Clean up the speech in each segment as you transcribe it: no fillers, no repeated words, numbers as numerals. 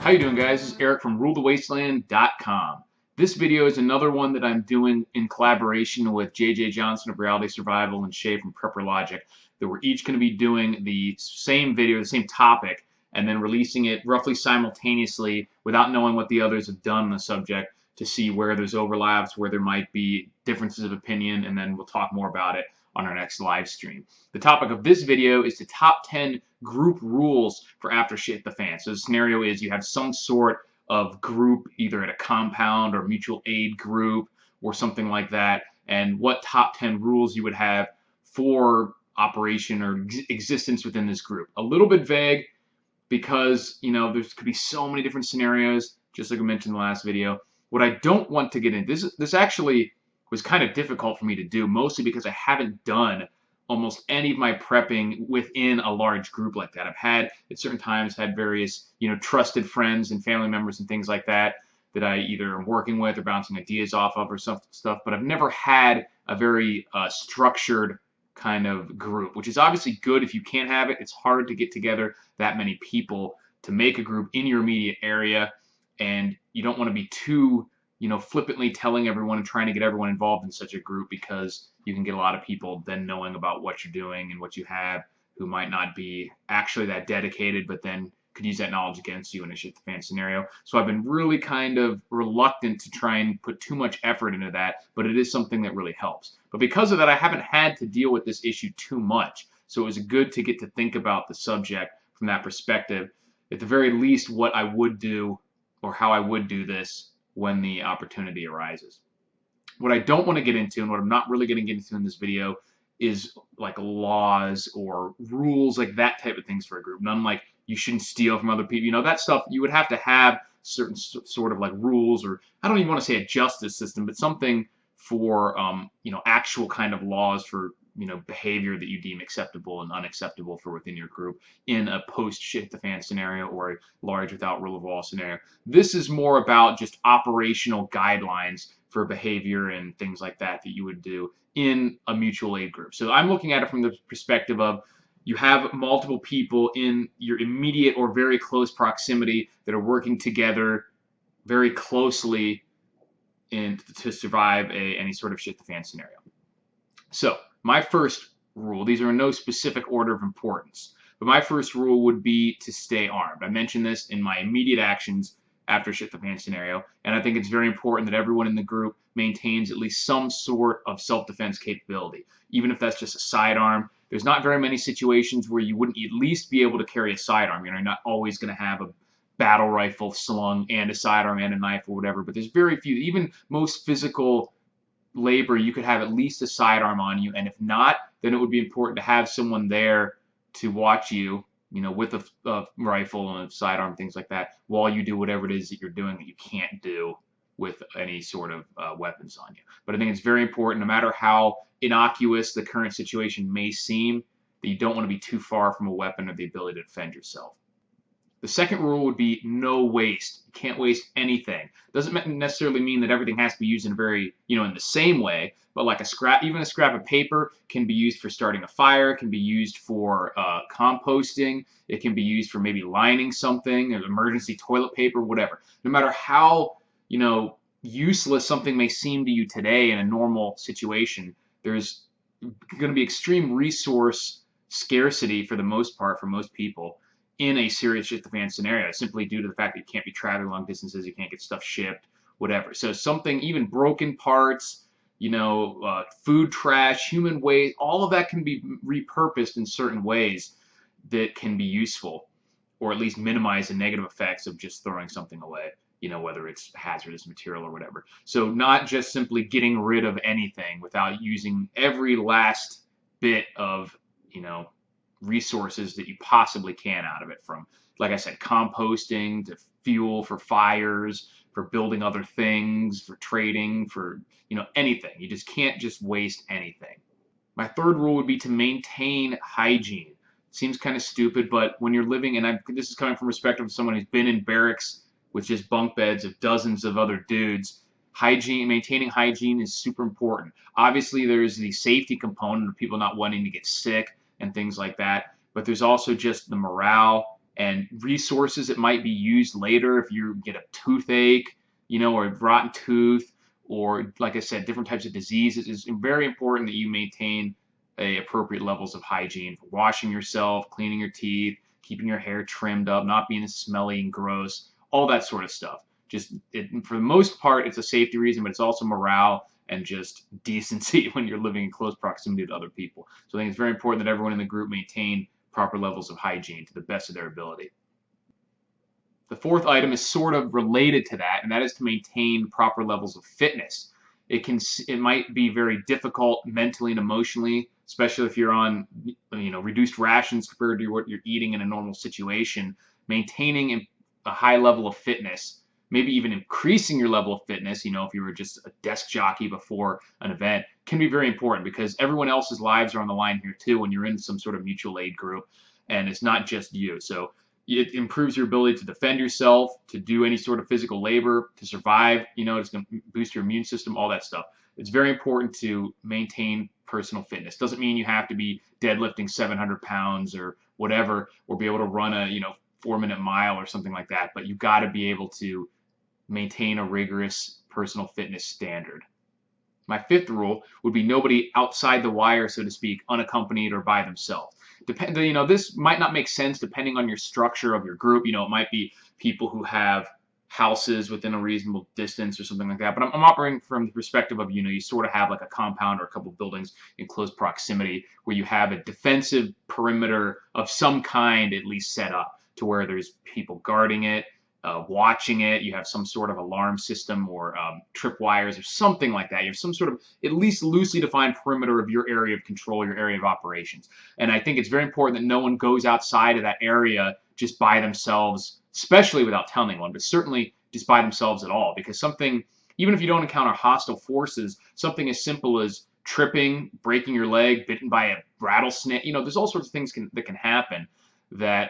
How you doing, guys? This is Eric from RuleTheWasteland.com. This video is another one that I'm doing in collaboration with JJ Johnson of Reality Survival and Shay from Prepper Logic. That we're each going to be doing the same video, the same topic, and then releasing it roughly simultaneously without knowing what the others have done on the subject to see where there's overlaps, where there might be differences of opinion, and then we'll talk more about it on our next live stream. The topic of this video is the top 10 group rules for after shit the fan. So the scenario is you have some sort of group, either at a compound or mutual aid group or something like that, and what top 10 rules you would have for operation or existence within this group. A little bit vague because, you know, there could be so many different scenarios, just like I mentioned in the last video. What I don't want to get into, this actually was kind of difficult for me to do, mostly because I haven't done almost any of my prepping within a large group like that. I've had, at certain times, had various, you know, trusted friends and family members and things like that that I either am working with or bouncing ideas off of or stuff, but I've never had a very structured kind of group, which is obviously good if you can have it. It's hard to get together that many people to make a group in your immediate area, and you don't want to be too, you know, flippantly telling everyone and trying to get everyone involved in such a group, because you can get a lot of people then knowing about what you're doing and what you have who might not be actually that dedicated, but then could use that knowledge against you in a shit the fan scenario. So I've been really kind of reluctant to try and put too much effort into that, but it is something that really helps. But because of that, I haven't had to deal with this issue too much. So it was good to get to think about the subject from that perspective. At the very least, what I would do or how I would do this when the opportunity arises. What I don't want to get into, and what I'm not really going to get into in this video, is like laws or rules, like that type of things for a group. None like you shouldn't steal from other people. You know, that stuff, you would have to have certain sort of like rules, or I don't even want to say a justice system, but something for, you know, actual kind of laws for, you know, behavior that you deem acceptable and unacceptable for within your group in a post shit the fan scenario or a large without rule of law scenario. This is more about just operational guidelines for behavior and things like that that you would do in a mutual aid group. So I'm looking at it from the perspective of you have multiple people in your immediate or very close proximity that are working together very closely to survive any sort of shit the fan scenario. So my first rule, these are in no specific order of importance, but my first rule would be to stay armed. I mentioned this in my immediate actions after shit the fan scenario, and I think it's very important that everyone in the group maintains at least some sort of self-defense capability, even if that's just a sidearm. There's not very many situations where you wouldn't at least be able to carry a sidearm. You know, you're not always going to have a battle rifle slung and a sidearm and a knife or whatever, but there's very few, even most physical labor, you could have at least a sidearm on you, and if not, then it would be important to have someone there to watch you, you know, with a rifle and a sidearm, things like that, while you do whatever it is that you're doing that you can't do with any sort of weapons on you. But I think it's very important, no matter how innocuous the current situation may seem, that you don't want to be too far from a weapon or the ability to defend yourself. The second rule would be no waste. You can't waste anything. Doesn't necessarily mean that everything has to be used in a very, you know, in the same way, but like a scrap, even a scrap of paper can be used for starting a fire, can be used for composting, it can be used for maybe lining something, an emergency toilet paper, whatever. No matter how, you know, useless something may seem to you today in a normal situation, there's going to be extreme resource scarcity for the most part for most people in a serious shit the fan scenario, simply due to the fact that you can't be traveling long distances, you can't get stuff shipped, whatever. So something, even broken parts, you know, food trash, human waste, all of that can be repurposed in certain ways that can be useful, or at least minimize the negative effects of just throwing something away, you know, whether it's hazardous material or whatever. So not just simply getting rid of anything without using every last bit of, you know, resources that you possibly can out of it, from, like I said, composting to fuel for fires, for building other things, for trading, for, you know, anything. You just can't just waste anything. My third rule would be to maintain hygiene. Seems kind of stupid, but when you're living, and this is coming from perspective of someone who's been in barracks with just bunk beds of dozens of other dudes, hygiene, maintaining hygiene is super important. Obviously, there's the safety component of people not wanting to get sick and things like that, but there's also just the morale and resources that might be used later if you get a toothache, or a rotten tooth, or like I said, different types of diseases. It's very important that you maintain appropriate levels of hygiene for washing yourself, cleaning your teeth, keeping your hair trimmed up, not being smelly and gross, all that sort of stuff. For the most part, it's a safety reason, but it's also morale and just decency when you're living in close proximity to other people. So I think it's very important that everyone in the group maintain proper levels of hygiene to the best of their ability. The fourth item is sort of related to that, and that is to maintain proper levels of fitness. It might be very difficult mentally and emotionally, especially if you're on reduced rations compared to what you're eating in a normal situation. Maintaining a high level of fitness, maybe even increasing your level of fitness, if you were just a desk jockey before an event, can be very important because everyone else's lives are on the line here too when you're in some sort of mutual aid group, and it's not just you. So it improves your ability to defend yourself, to do any sort of physical labor, to survive. It's going to boost your immune system, all that stuff. It's very important to maintain personal fitness. Doesn't mean you have to be deadlifting 700 pounds or whatever, or be able to run a 4-minute mile or something like that. But you've got to be able to maintain a rigorous personal fitness standard. My fifth rule would be nobody outside the wire, so to speak, unaccompanied or by themselves. This might not make sense depending on your structure of your group. It might be people who have houses within a reasonable distance or something like that. But I'm operating from the perspective of, you sort of have like a compound or a couple of buildings in close proximity where you have a defensive perimeter of some kind at least set up to where there's people guarding it, watching it. You have some sort of alarm system or tripwires or something like that. You have some sort of at least loosely defined perimeter of your area of control, your area of operations. And I think it's very important that no one goes outside of that area just by themselves, especially without telling anyone, but certainly just by themselves at all. Because even if you don't encounter hostile forces, something as simple as tripping, breaking your leg, bitten by a rattlesnake, there's all sorts of things that can happen that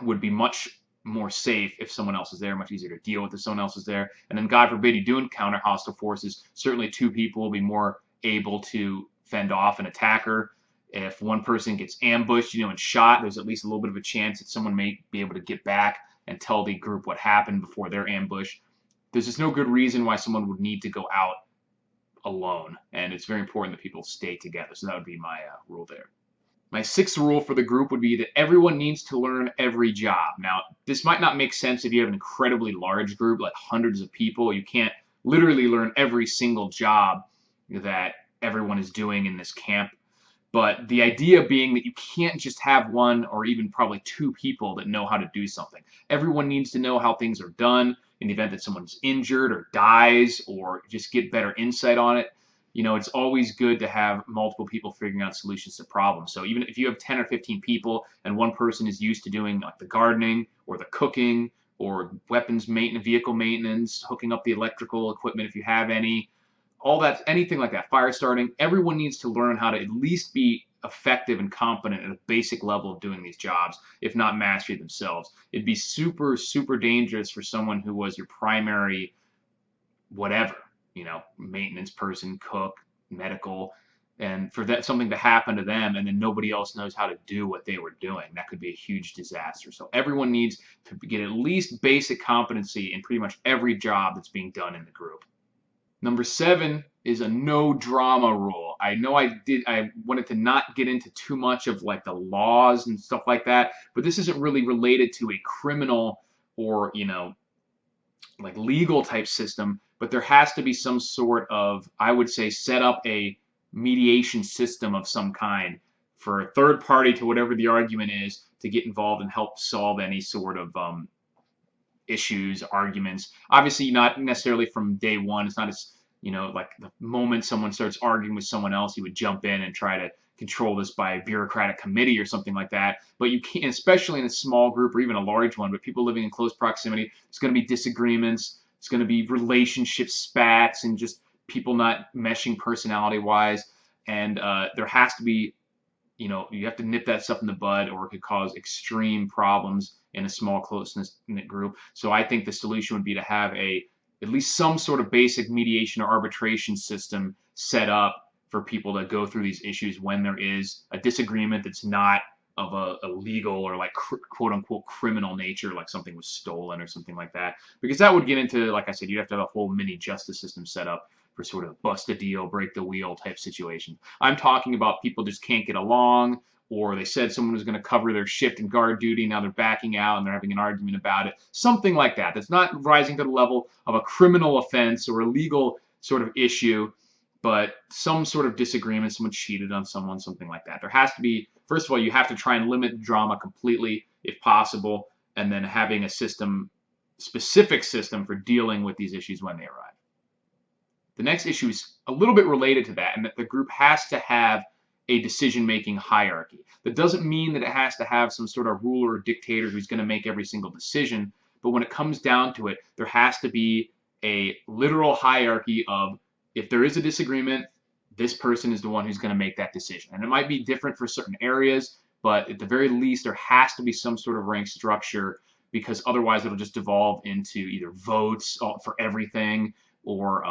would be much more safe if someone else is there, much easier to deal with if someone else is there. And then God forbid you do encounter hostile forces, certainly two people will be more able to fend off an attacker. If one person gets ambushed, and shot, there's at least a little bit of a chance that someone may be able to get back and tell the group what happened before their ambush. There's just no good reason why someone would need to go out alone, and it's very important that people stay together. So that would be my rule there. My sixth rule for the group would be that everyone needs to learn every job. Now, this might not make sense if you have an incredibly large group, like hundreds of people. You can't literally learn every single job that everyone is doing in this camp. But the idea being that you can't just have one or even probably two people that know how to do something. Everyone needs to know how things are done in the event that someone's injured or dies, or just get better insight on it. It's always good to have multiple people figuring out solutions to problems. So even if you have 10 or 15 people and one person is used to doing like the gardening or the cooking or weapons maintenance, vehicle maintenance, hooking up the electrical equipment if you have any, all that, anything like that, fire starting, everyone needs to learn how to at least be effective and competent at a basic level of doing these jobs, if not mastery themselves. It'd be super, super dangerous for someone who was your primary whatever, maintenance person, cook, medical, and for that something to happen to them and then nobody else knows how to do what they were doing. That could be a huge disaster. So everyone needs to get at least basic competency in pretty much every job that's being done in the group. Number 7 is a no drama rule. I know I wanted to not get into too much of like the laws and stuff like that, but this isn't really related to a criminal or, like legal type system, but there has to be some sort of, I would say, set up a mediation system of some kind for a third party to whatever the argument is to get involved and help solve any sort of issues, arguments. Obviously, not necessarily from day one. It's not as, like the moment someone starts arguing with someone else, you would jump in and try to control this by a bureaucratic committee or something like that. But you can't, especially in a small group or even a large one, but people living in close proximity, there's going to be disagreements. It's going to be relationship spats and just people not meshing personality-wise. And there has to be, you have to nip that stuff in the bud or it could cause extreme problems in a small, close-knit group. So I think the solution would be to have at least some sort of basic mediation or arbitration system set up for people to go through these issues when there is a disagreement that's not of a legal or like quote unquote criminal nature, like something was stolen or something like that. Because that would get into, like I said, you'd have to have a whole mini justice system set up for sort of bust a deal, break the wheel type situation. I'm talking about people just can't get along, or they said someone was going to cover their shift and guard duty, now they're backing out and they're having an argument about it. Something like that. That's not rising to the level of a criminal offense or a legal sort of issue, but some sort of disagreement, someone cheated on someone, something like that. There has to be, first of all, you have to try and limit drama completely if possible, and then having a system, specific system for dealing with these issues when they arrive. The next issue is a little bit related to that, and that the group has to have a decision-making hierarchy. That doesn't mean that it has to have some sort of ruler or dictator who's going to make every single decision, but when it comes down to it, there has to be a literal hierarchy of, if there is a disagreement, this person is the one who's going to make that decision. And it might be different for certain areas, but at the very least, there has to be some sort of rank structure, because otherwise it'll just devolve into either votes for everything, or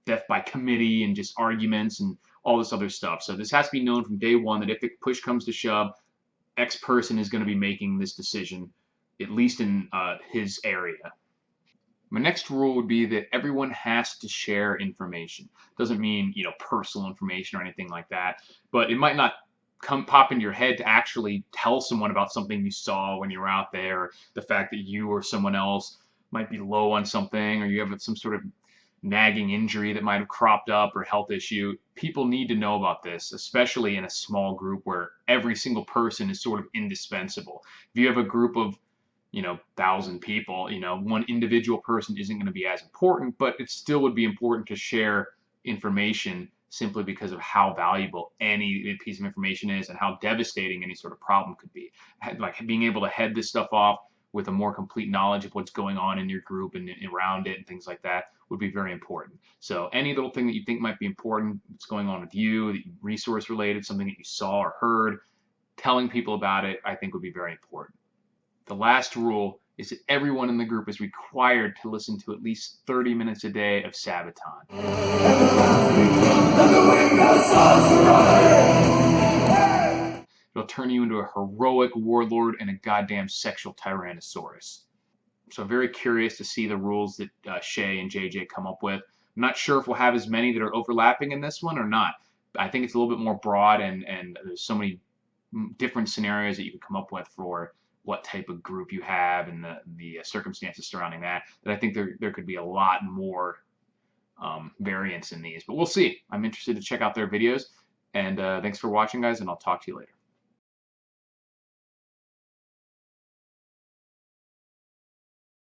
death by committee and just arguments and all this other stuff. So this has to be known from day one that if the push comes to shove, X person is going to be making this decision, at least in his area. My next rule would be that everyone has to share information. Doesn't mean, personal information or anything like that, but it might not pop into your head to actually tell someone about something you saw when you were out there, or the fact that you or someone else might be low on something, or you have some sort of nagging injury that might have cropped up, or health issue. People need to know about this, especially in a small group where every single person is sort of indispensable. If you have a group of 1,000 people, one individual person isn't going to be as important, but it still would be important to share information, simply because of how valuable any piece of information is and how devastating any sort of problem could be. Like being able to head this stuff off with a more complete knowledge of what's going on in your group and around it and things like that would be very important. So any little thing that you think might be important, what's going on with you, resource related, something that you saw or heard, telling people about it, I think would be very important. The last rule is that everyone in the group is required to listen to at least 30 minutes a day of Sabaton. It'll turn you into a heroic warlord and a goddamn sexual tyrannosaurus. So I'm very curious to see the rules that Shay and JJ come up with. I'm not sure if we'll have as many that are overlapping in this one or not. I think it's a little bit more broad, and there's so many different scenarios that you can come up with for what type of group you have and the circumstances surrounding that I think there could be a lot more variance in these. But we'll see. I'm interested to check out their videos. And thanks for watching, guys, and I'll talk to you later.